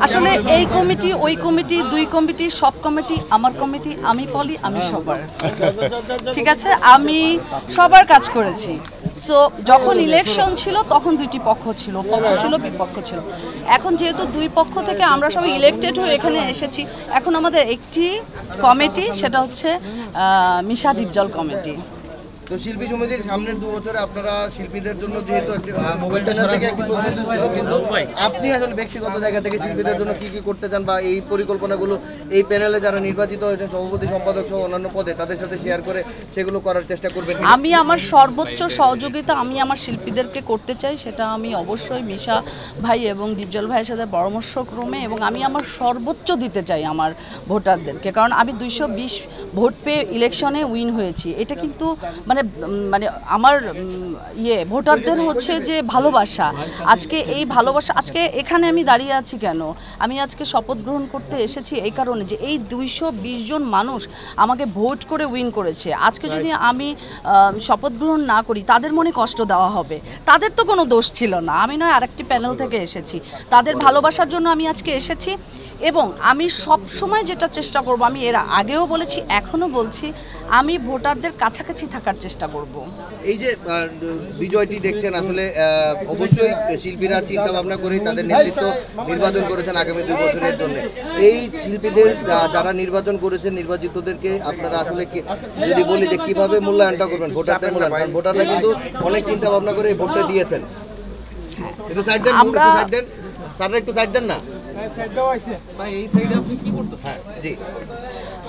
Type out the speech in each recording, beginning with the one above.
আসলে এই কমিটি ওই কমিটি দুই কমিটি সব কমিটি আমার কমিটি আমি পলি আমি সবার ঠিক আছে আমি সবার কাজ করেছি সো যখন ইলেকশন ছিল তখন দুইটি পক্ষ ছিল বিপক্ষ ছিল এখন যেহেতু দুই পক্ষ থেকে আমরা সবাই ইলেক্টেড হয়ে এখানে এসেছি এখন আমাদের একটি কমিটি সেটা হচ্ছে মিশা ডিপজল কমিটি তো শিল্পী সমিতির সামনের 2 বছরে আপনারা শিল্পীদের জন্য যেহেতু একটি মোবাইলটা থেকে একটি প্রস্তুতি ছিল কিন্তু আপনি আসলে ব্যক্তিগত জায়গা থেকে শিল্পীদের জন্য কি কি করতে চান বা এই পরিকল্পনাগুলো এই প্যানেলে যারা নির্বাচিত হয়েছেন সভাপতি সম্পাদক সহ অন্যান্য পদে তাদের সাথে শেয়ার করে সেগুলো করার চেষ্টা করবেন? আমি আমার সর্বোচ্চ সহযোগিতা আমি আমার শিল্পীদেরকে করতে চাই সেটা আমি অবশ্যই মিশা ভাই এবং ডিপজল ভাইয়ের সাথে পরামর্শক্রমে এবং আমি আমার সর্বোচ্চ দিতে চাই আমার ভোটারদেরকে কারণ আমি 220 ভোট পেয়ে ইলেকশনে উইন হয়েছি এটা কিন্তু মানে আমার ভোটারদের হচ্ছে যে ভালোবাসা আজকে এই ভালোবাসা আজকে এখানে আমি দাঁড়িয়ে আছি কেন আমি আজকে শপথ গ্রহণ করতে এসেছি এই কারণে যে এই 220 জন মানুষ আমাকে ভোট করে উইন করেছে আজকে যদি আমি শপথ গ্রহণ না করি তাদের মনে কষ্ট দেওয়া হবে তাদের তো কোনো দোষ ছিল না আমি নয় আরেকটি প্যানেল থেকে এসেছি তাদের ভালোবাসার জন্য আমি আজকে এসেছি এবং আমি সব সময় যেটা চেষ্টা করব আমি এর আগেও বলেছি এখনো বলছি আমি ভোটারদের কাছাকাছি থাকার চেষ্টা করব এই যে বিজয়টি দেখছেন আসলে অবশ্যই শিল্পীরা চিন্তা ভাবনা করে তাদের নেতৃত্ব নির্বাচন করেছেন আগামী 2 বছরের জন্য এই শিল্পীদের যারা নির্বাচন করেছেন নির্বাচিতদেরকে আপনারা আসলে যদি বলি যে কিভাবে মূল্যায়নটা করবেন ভোটারদের মূল্যায়ন ভোটাররা কিন্তু অনেক চিন্তা ভাবনা করে ভোটটা দিয়েছেন একটু সাইড দেন স্যার একটু সাইড দেন না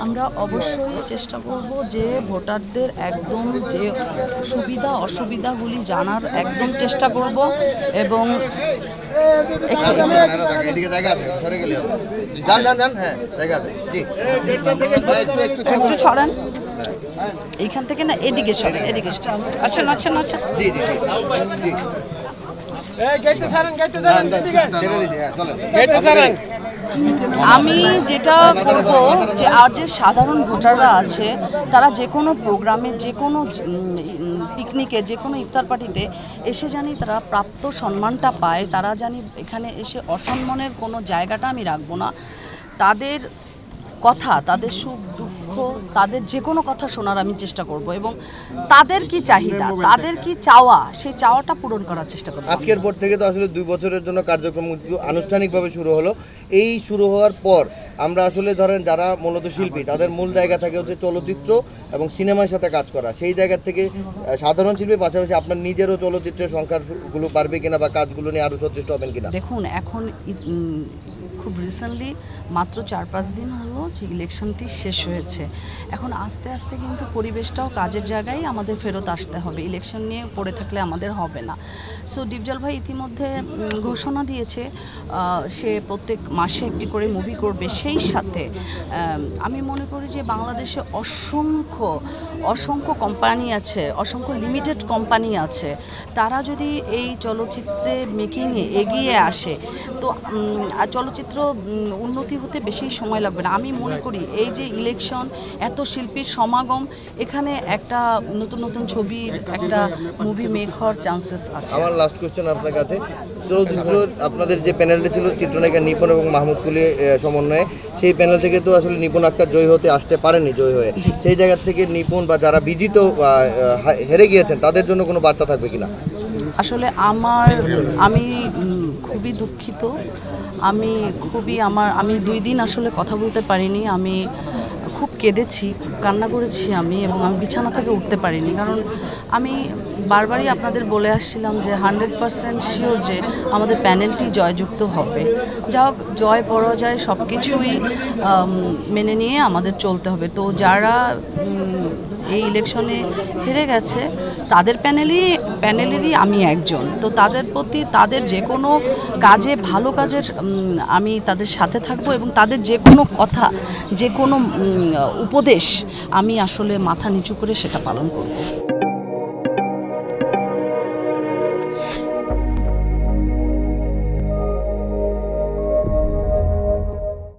আমরা অবশ্যই চেষ্টা করব যে ভোটারদের একদম যে সুবিধা অসুবিধাগুলি জানার একদম চেষ্টা করব এবং একটু সরেন এইখান থেকে না এদিকে সরেন এদিকে আসেন আসেন আসেন আমি যেটা করব যে আর যে সাধারণ ভোটাররা আছে তারা যে কোনো প্রোগ্রামে যে কোনো পিকনিকে যে কোনো ইফতার পার্টিতে এসে জানি তারা প্রাপ্ত সম্মানটা পায় তারা জানি এখানে এসে অসম্মানের কোনো জায়গাটা আমি রাখবো না তাদের কথা তাদের সুখ দুঃখ তাদের যে কোনো কথা শোনার আমি চেষ্টা করব এবং তাদের কি চাহিদা তাদের কি চাওয়া সেই চাওয়াটা পূরণ করার চেষ্টা করব আজকের পর থেকে তো আসলে 2 বছরের জন্য কার্যক্রম আনুষ্ঠানিকভাবে শুরু হলো এই শুরু হওয়ার পর আমরা আসলে ধরেন যারা মূলত শিল্পী তাদের মূল জায়গা থাকে হচ্ছে চলচ্চিত্র এবং সিনেমার সাথে কাজ করা সেই জায়গা থেকে সাধারণ শিল্পীর পাশাপাশি আপনার নিজেরও চলচ্চিত্রের সংখ্যাগুলো বাড়বে কিনা বা কাজগুলো নিয়ে আরও সচেষ্ট হবেন কিনা দেখুন এখন খুব রিসেন্টলি মাত্র 4-5 দিন হলো যে ইলেকশনটি শেষ হয়েছে এখন আস্তে আস্তে কিন্তু পরিবেশটাও কাজের জায়গায় আমাদের ফেরত আসতে হবে ইলেকশন নিয়ে পড়ে থাকলে আমাদের হবে না সো ডিপজল ভাই ইতিমধ্যে ঘোষণা দিয়েছে সে প্রত্যেক মাসে একটি করে মুভি করবে সেই সাথে আমি মনে করি যে বাংলাদেশে অসংখ্য কোম্পানি আছে অসংখ্য লিমিটেড কোম্পানি আছে তারা যদি এই চলচ্চিত্রে মেকিংয়ে এগিয়ে আসে তো চলচ্চিত্র উন্নতি হতে বেশি সময় লাগবে না আমি মনে করি এই যে ইলেকশন এত শিল্পীর সমাগম এখানে একটা নতুন নতুন ছবির একটা মুভি মেক হওয়ার চান্সেস আছে আমার লাস্ট কোশ্চেন আপনার কাছে চলচ্চিত্র আপনাদের যে প্যানেলটা ছিল চিত্রনায়িকা নিপুণ এবং মাহমুদ কুলি সমন্বয়ে সেই প্যানেল থেকে তো আসলে নিপুণ আক্তার জয় হতে আসতে পারেনি জয় হয়ে সেই জায়গা থেকে নিপুণ বা যারা বিজিত হেরে গিয়েছেন তাদের জন্য কোনো বার্তা থাকবে কিনা আসলে আমি খুবই দুঃখিত আমি 2 দিন আসলে কথা বলতে পারিনি আমি খুব কেঁদেছি কান্না করেছি আমি এবং আমি বিছানা থেকে উঠতে পারিনি কারণ আমি বারবারই আপনাদের বলে আসছিলাম যে 100% শিওর যে আমাদের প্যানেলটি জয়যুক্ত হবে যা হোক জয় পরাজয় সব কিছুই মেনে নিয়ে আমাদের চলতে হবে তো যারা এই ইলেকশনে হেরে গেছে তাদের প্যানেলেরই আমি একজন তো তাদের প্রতি তাদের যে কোনো কাজে ভালো কাজের আমি তাদের সাথে থাকবো এবং তাদের যে কোনো কথা যে কোনো উপদেশ আমি আসলে মাথা নিচু করে সেটা পালন করব